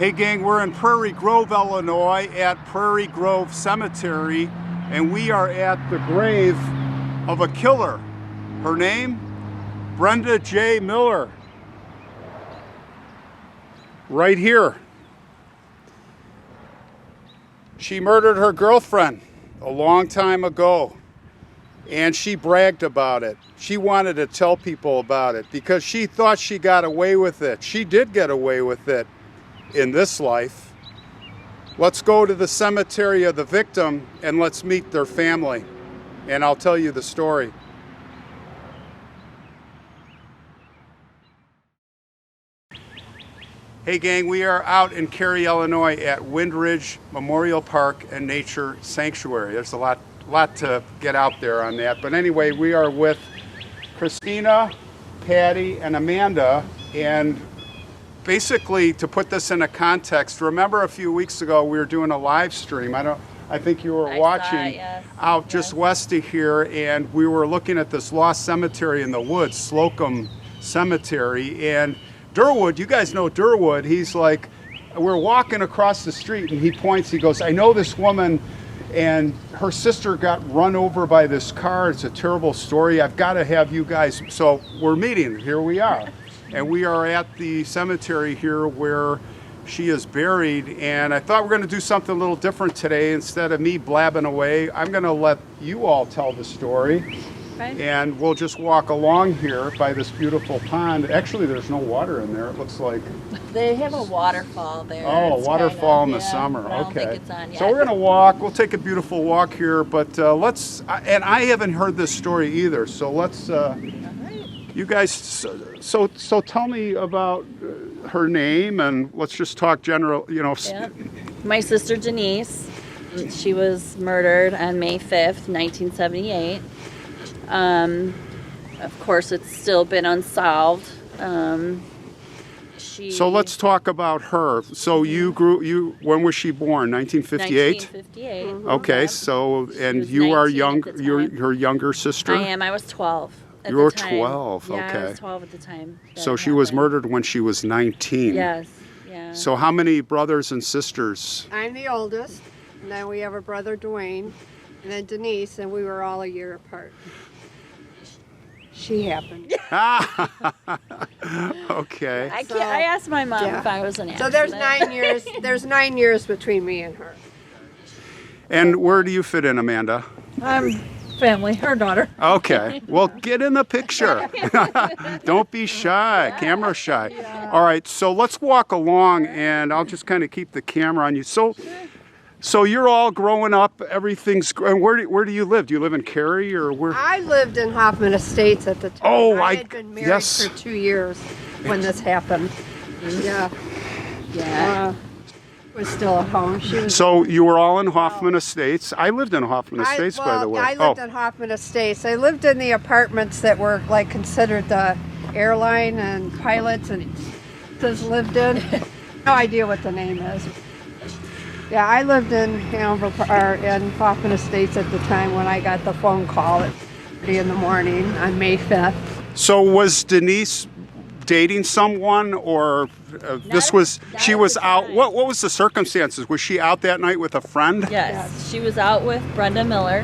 Hey gang, we're in Prairie Grove, Illinois at Prairie Grove Cemetery, and we are at the grave of a killer. Her name? Brenda J. Miller. Right here. She murdered her girlfriend a long time ago, and she bragged about it. She wanted to tell people about it because she thought she got away with it. She did get away with it in this life. Let's go to the cemetery of the victim and let's meet their family, and I'll tell you the story. Hey gang, we are out in Cary, Illinois at Windridge Memorial Park and Nature Sanctuary. There's a lot to get out there on that, but anyway, we are with Christina, Patty, and Amanda, and basically, to put this in a context, remember a few weeks ago we were doing a live stream. I think you were watching out just west of here, and we were looking at this lost cemetery in the woods, Slocum Cemetery, and Durwood, you guys know Durwood, he's like, we're walking across the street and he points, he goes, I know this woman and her sister got run over by this car. It's a terrible story. I've got to have you guys, so we're meeting, here we are. And we are at the cemetery here where she is buried, and I thought we were going to do something a little different today. Instead of me blabbing away, I'm going to let you all tell the story. Okay. And we'll just walk along here by this beautiful pond. Actually, there's no water in there, it looks like. They have a waterfall there. Oh, a waterfall in the summer. Okay. I don't think it's on yet. So we're going to walk. We'll take a beautiful walk here, but let's, and I haven't heard this story either, so let's, you guys, so tell me about her name, and let's just talk general, you know. Yeah. My sister Denise, she was murdered on May 5th, 1978. Of course, it's still been unsolved. So let's talk about her. So when was she born? 1958? 1958. Mm-hmm. Okay, so, and you are young, you're her younger sister? I am. I was 12. You were 12, okay. Yeah, I was 12 at the time. So she was murdered when she was 19. Yes, yeah. So how many brothers and sisters? I'm the oldest, and then we have a brother, Dwayne, and then Denise, and we were all a year apart. She happened. Okay. I asked my mom if I was an accident. So there's 9 years between me and her. And where do you fit in, Amanda? Family, her daughter. Okay, well, get in the picture. Don't be shy, camera shy. Yeah. All right, so let's walk along, and I'll just kind of keep the camera on you. So you're all growing up, everything's, and where do you live? Do you live in Cary, or where? I lived in Hoffman Estates at the time. Oh, I had been married for 2 years when this happened. Yeah. Yeah. Was still at home. So you were all in Hoffman Estates. I lived in Hoffman Estates, by the way. I lived in Hoffman Estates. I lived in the apartments that were like considered the airline and pilots and just lived in. No idea what the name is. Yeah, I lived in Hanover in Hoffman Estates at the time when I got the phone call at 3 in the morning on May 5th. So was Denise dating someone, or she was out? What was the circumstances? Was she out that night with a friend? Yes, she was out with Brenda Miller.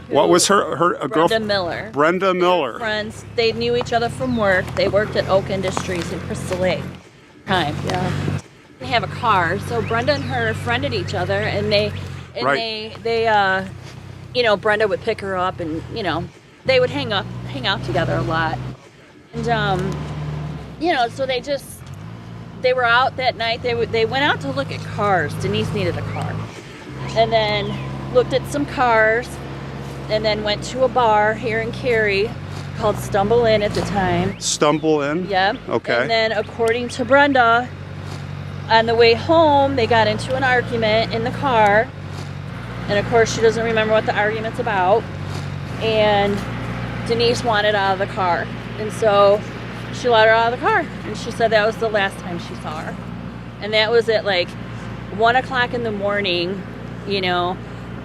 What was her girlfriend? Brenda Miller. Brenda Miller. Friends. They knew each other from work. They worked at Oak Industries in Crystal Lake. Yeah. They have a car, so Brenda and her friended each other, and they Brenda would pick her up, and they would hang out together a lot, and so they were out that night. They went out to look at cars. Denise needed a car, and then looked at some cars, and then went to a bar here in Cary called Stumble Inn at the time. Stumble Inn? Yeah. Okay. And then according to Brenda, on the way home, they got into an argument in the car. And of course, she doesn't remember what the argument's about. And Denise wanted out of the car. And so she let her out of the car. And she said that was the last time she saw her. And that was at like 1 o'clock in the morning,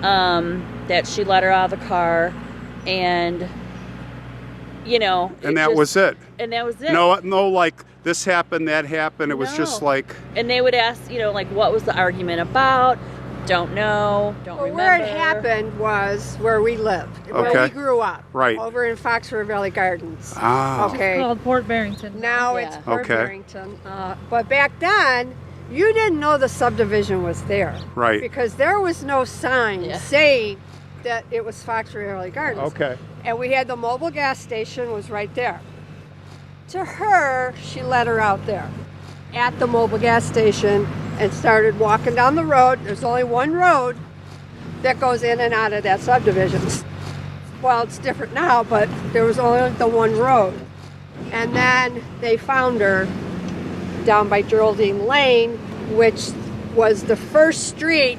that she let her out of the car. And, and that was it. And that was it. No, like this happened, that happened. It was just No. like, And they would ask, like, what was the argument about? Don't know. Don't Well, remember. where it happened was where we lived, where Okay. we grew up. Right. Over in Fox River Valley Gardens. ah, Okay. Called Port Barrington. Now Yeah. it's Port Okay. Barrington. But back then, you didn't know the subdivision was there. Right. Because there was no sign Yeah. saying that it was Fox River Valley Gardens. okay. And we had the mobile gas station was right there. To her, she let her out there at the mobile gas station and started walking down the road. There's only one road that goes in and out of that subdivision. Well, it's different now, but there was only the one road. And then they found her down by Geraldine Lane, which was the first street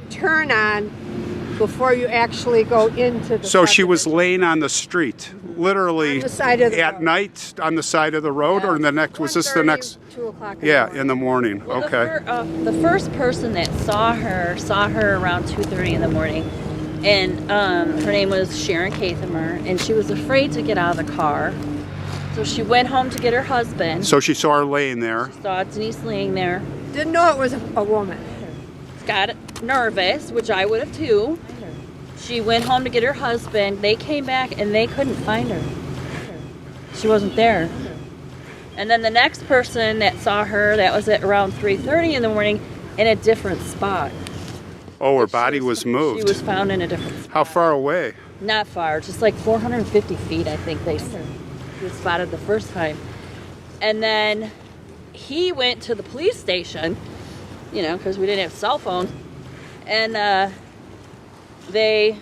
turn on before you actually go into the So she was subdivision. laying on the street, literally On the side of the at road. night on the side of the road, or the next, was this the 1:30, next? 2 o'clock Yeah, in the morning. Well, Okay. The first person that saw her around 2:30 in the morning, and her name was Sharon Kathamer, and she was afraid to get out of the car, so she went home to get her husband. So she saw her laying there. Saw Denise laying there, Didn't know it was a woman. got nervous, which I would have too. She went home to get her husband. They came back and they couldn't find her. She wasn't there. And then the next person that saw her, that was at around 3:30 in the morning, in a different spot. Oh, her body was moved. She was found in a different spot. How far away? Not far, just like 450 feet, I think they was spotted the first time. And then he went to the police station, because we didn't have cell phones. And they,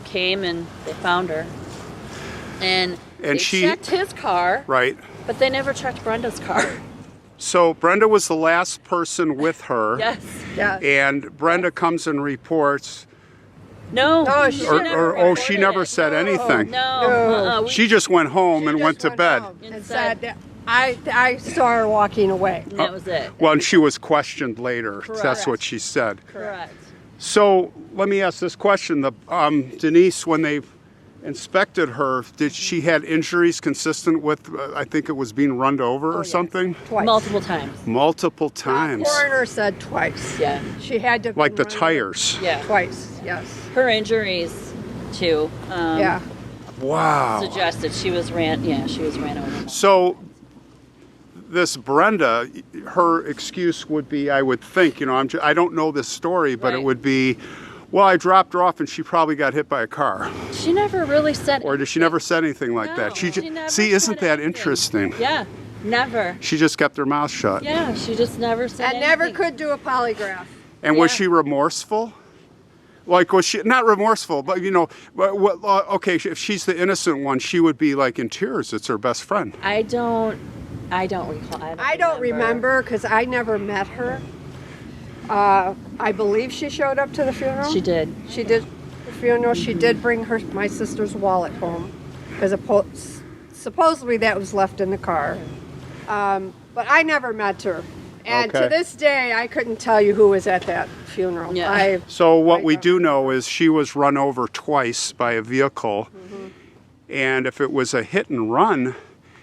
came and they found her. And they she- checked his car, Right. but they never checked Brenda's car. So Brenda was the last person with her. Yes. Yeah. And Brenda comes and reports, No. No, she never she reported never it. said anything. No. She just went home She and just went to bed. home And and said- said, that I saw her walking away. And that was it. Well, and she was questioned later. That's Correct. what she said. Correct. So let me ask this question: Denise, when they inspected her, did she had injuries consistent with? I think it was being run over or something. Twice. Multiple times. Multiple The times, coroner said twice. Yeah. She had to. like the run over tires. Yeah. Twice. Yes. Her injuries, too, Yeah. Wow. suggested she was ran over. So this Brenda, her excuse would be, I would think, I don't know this story, but it Right. would be, well, I dropped her off and she probably got hit by a car. She never really said Or did she never said anything like No, that? she never See, isn't said that anything. interesting? Yeah, never. She just kept her mouth shut. Yeah, she just never said And never anything. could do a polygraph. And was Yeah. she remorseful? Like, was she not remorseful, but okay, if she's the innocent one, she would be like in tears. It's her best friend. I don't recall. I don't remember because I never met her. I believe she showed up to the funeral. She did. She did the funeral. She did bring my sister's wallet home because supposedly that was left in the car. But I never met her. And Okay. to this day, I couldn't tell you who was at that funeral. Yeah. So what I we don't do know is she was run over twice by a vehicle, and if it was a hit and run,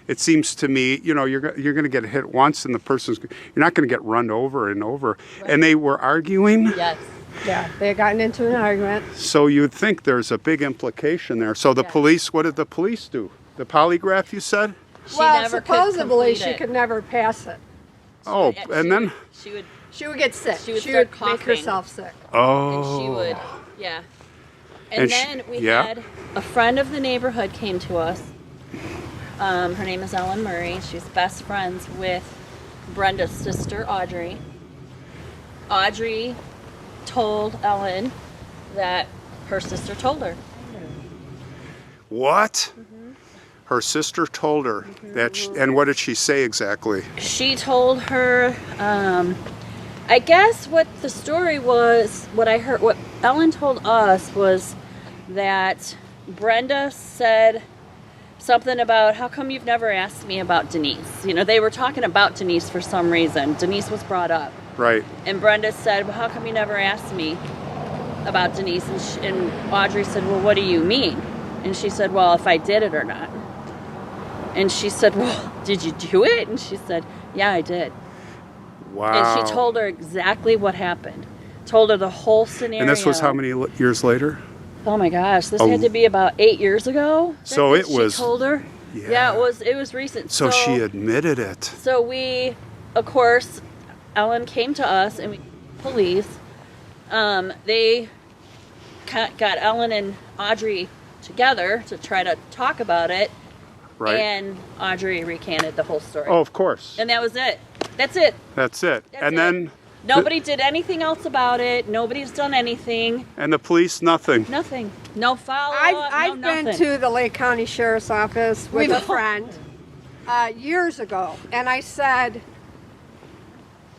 it seems to me, you're going to get hit once, and you're not going to get run over and over. And they were arguing, Yes. Yeah, they had gotten into an argument. so you'd think there's a big implication there. So the Yes. police, what did the police do? The polygraph, you said? She Well, never could supposedly complete she it. could never pass it. Oh, Yeah, and then, she would, She would get sick. She would She start would make coughing. herself sick. and she oh, would, yeah. And And she- then we yeah. had a friend of the neighborhood came to us. Her name is Ellen Murray. She's best friends with Brenda's sister, Audrey. Audrey told Ellen that her sister told her. what? Her sister told her that, and what did she say exactly? She told her, I guess what the story was, what I heard, what Ellen told us was that Brenda said something about, how come you've never asked me about Denise? They were talking about Denise for some reason. Denise was brought up. Right. And Brenda said, well, how come you never asked me about Denise? And Audrey said, well, what do you mean? And she said, well, if I did it or not. And she said, well, did you do it? And she said, yeah, I did. Wow. And she told her exactly what happened. Told her the whole scenario. And this was how many years later? Oh my gosh, this had to be about 8 years ago. So it was. She told her. Yeah, it was recent. So she admitted it. So we, of course, Ellen came to us and police. They got Ellen and Audrey together to try to talk about it. Right. And Audrey recanted the whole story. Oh, of course. And that was it. That's it. That's it. That's and it. then nobody did anything else about it. Nobody's done anything. And the police, nothing. Nothing. No follow-up. I've been to the Lake County Sheriff's Office with a friend years ago, and I said,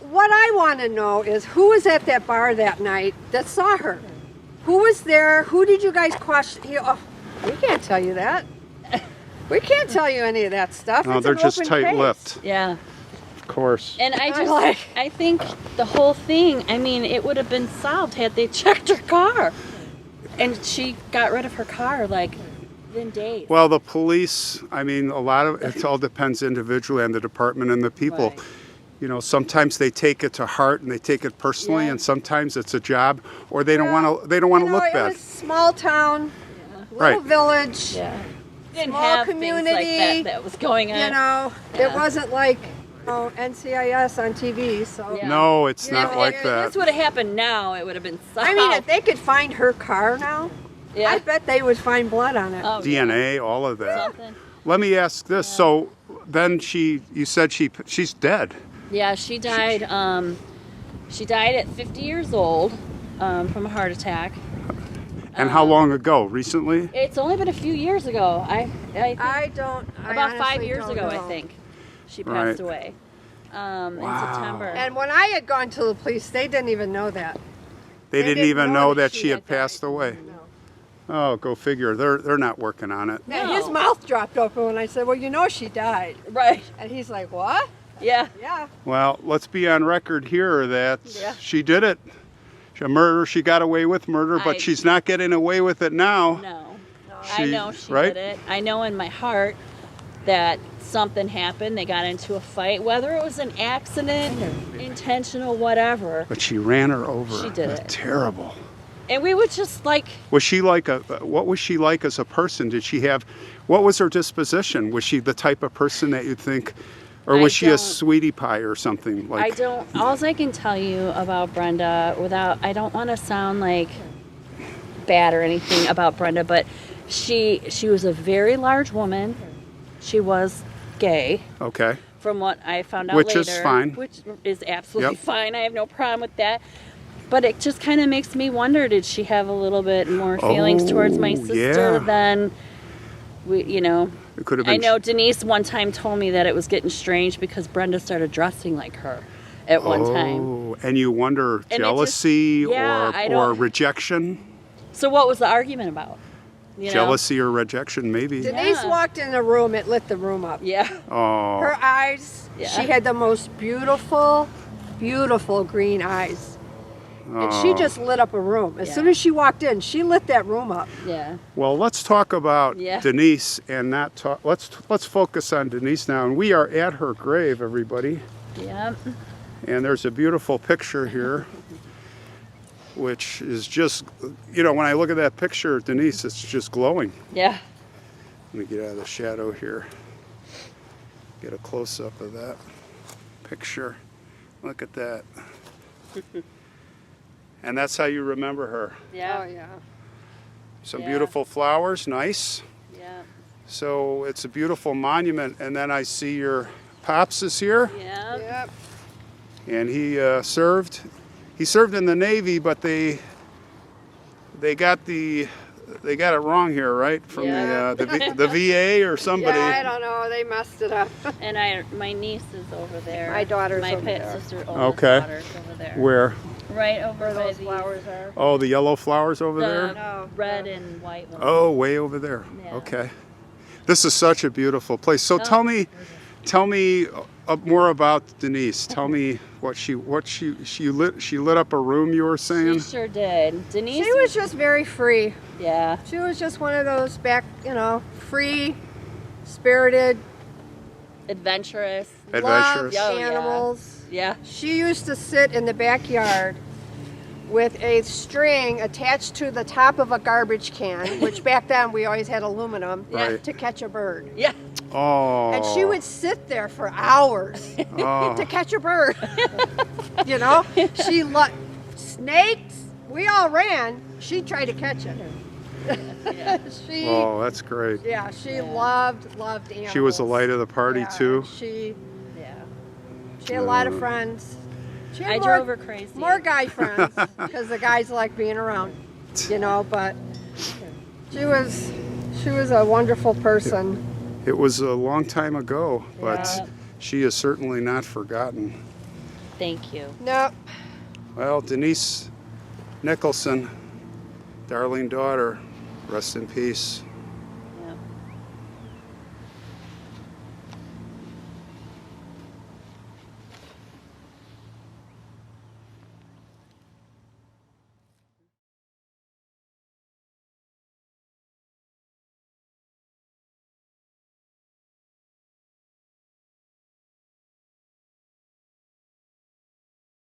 what I want to know is who was at that bar that night that saw her? Who was there? Who did you guys question? We can't tell you that. We can't tell you any of that stuff. No, It's they're an just open tight-lipped. case. Yeah. Of course. And I think the whole thing, I mean, it would have been solved had they checked her car. And she got rid of her car, like, within days. Well, the police, I mean, a lot of it all depends individually on the department and the people. Right. You know, sometimes they take it to heart and they take it personally, Yeah. and sometimes it's a job, or they don't want to. They don't want to look It bad. was small town, little Right. village. Yeah. Didn't Small have community, things like that was going on. You know, Yeah. it wasn't like NCIS on TV. So Yeah. No, it's Yeah, not if like If that. this would have happened now, it would have been solved. I mean, if they could find her car now, yeah. I bet they would find blood on it. Oh, DNA, all of yeah. that. Something. Let me ask this. So then you said she's dead. Yeah, she died. She died at 50 years old from a heart attack. And how long ago? Recently? It's only been a few years ago. I think I about 5 honestly years don't ago, I know. think, she Right. passed away in September. And when I had gone to the police, they didn't even know that. They didn't didn't even know know that that she she had had died. passed away. No. Oh, go figure. They're not working on it. And No. his mouth dropped open when I said, "Well, you know she died," Right. and he's like, "What?" Yeah. Yeah. Well, let's be on record here that Yeah. she did it. A murder. She got away with murder, but I- she's not getting away with it now. No. I She- know she right? did it. I know in my heart that something happened. They got into a fight, whether it was an accident or intentional, whatever. But she ran her over. She did That's it. terrible. And we would just like, Was she like what was she like as a person? Did she have, what was her disposition? Was she the type of person that you'd think, or was she a don't- sweetie pie or something? Like, all I can tell you about Brenda I don't want to sound like bad or anything about Brenda, but she was a very large woman. She was gay, okay. from what I found out Which later. is fine. Which is absolutely Yep. fine. I have no problem with that. But it just kind of makes me wonder, did she have a little bit more feelings towards my Oh, sister yeah. than It could have I been. know Denise one time told me that it was getting strange because Brenda started dressing like her at one time. Oh, and you wonder it just- jealousy yeah, I or don't- rejection? So what was the argument about? You know? Jealousy or rejection, maybe. Denise Yeah. walked in the room, it lit the room up. Yeah. Oh, Her eyes, Yeah. she had the most beautiful, beautiful green eyes. And she oh. just lit up a room. As Yeah. soon as she walked in, she lit that room up. Yeah. Well, let's talk about Yeah. Denise and not talk. Let's focus on Denise now. And we are at her grave, everybody. Yeah. And there's a beautiful picture here, which is just, when I look at that picture of Denise, it's just glowing. Yeah. Let me get out of the shadow here. Get a close up of that picture. Look at that. And that's how you remember her. Yeah. Oh, yeah. Some Yeah. beautiful flowers, nice. Yeah. So it's a beautiful monument. And then I see your pops is here, Yeah. Yep. and he served. He served in the Navy, but they got it wrong here, right? From Yeah. the VA or somebody. Yeah, I don't know. They messed it up. And my niece is over there. My daughter's My over pet there. sister, Okay. daughter's over there. Where? Right over Where by those the flowers are. Oh, the yellow flowers over there? No, red no. and white ones. Oh, way over there. Yeah. Okay. This is such a beautiful place. So Oh. tell me more about Denise. Tell me what she lit up a room, you were She saying? sure did. Denise. She was just very free. Yeah. She was just one of those free spirited Adventurous. Adventurous. Loved Oh, yeah. animals. Yeah. She used to sit in the backyard with a string attached to the top of a garbage can, which back then we always had aluminum, Right. to catch a bird. Yeah. Oh. And she would sit there for hours Oh. to catch a bird. You know, she loved snakes. We all ran. She tried to catch it. She, Oh, that's great. yeah, she loved animals. She was the light of the party Yeah, too. She Yeah. had a lot of friends. She had I more, drove her crazy. more guy friends because the guys like being around, you know. But she was a wonderful person. It was a long time ago, but Yeah. she is certainly not forgotten. Thank you. No, Well, Denise Nicholson, darling daughter, rest in peace.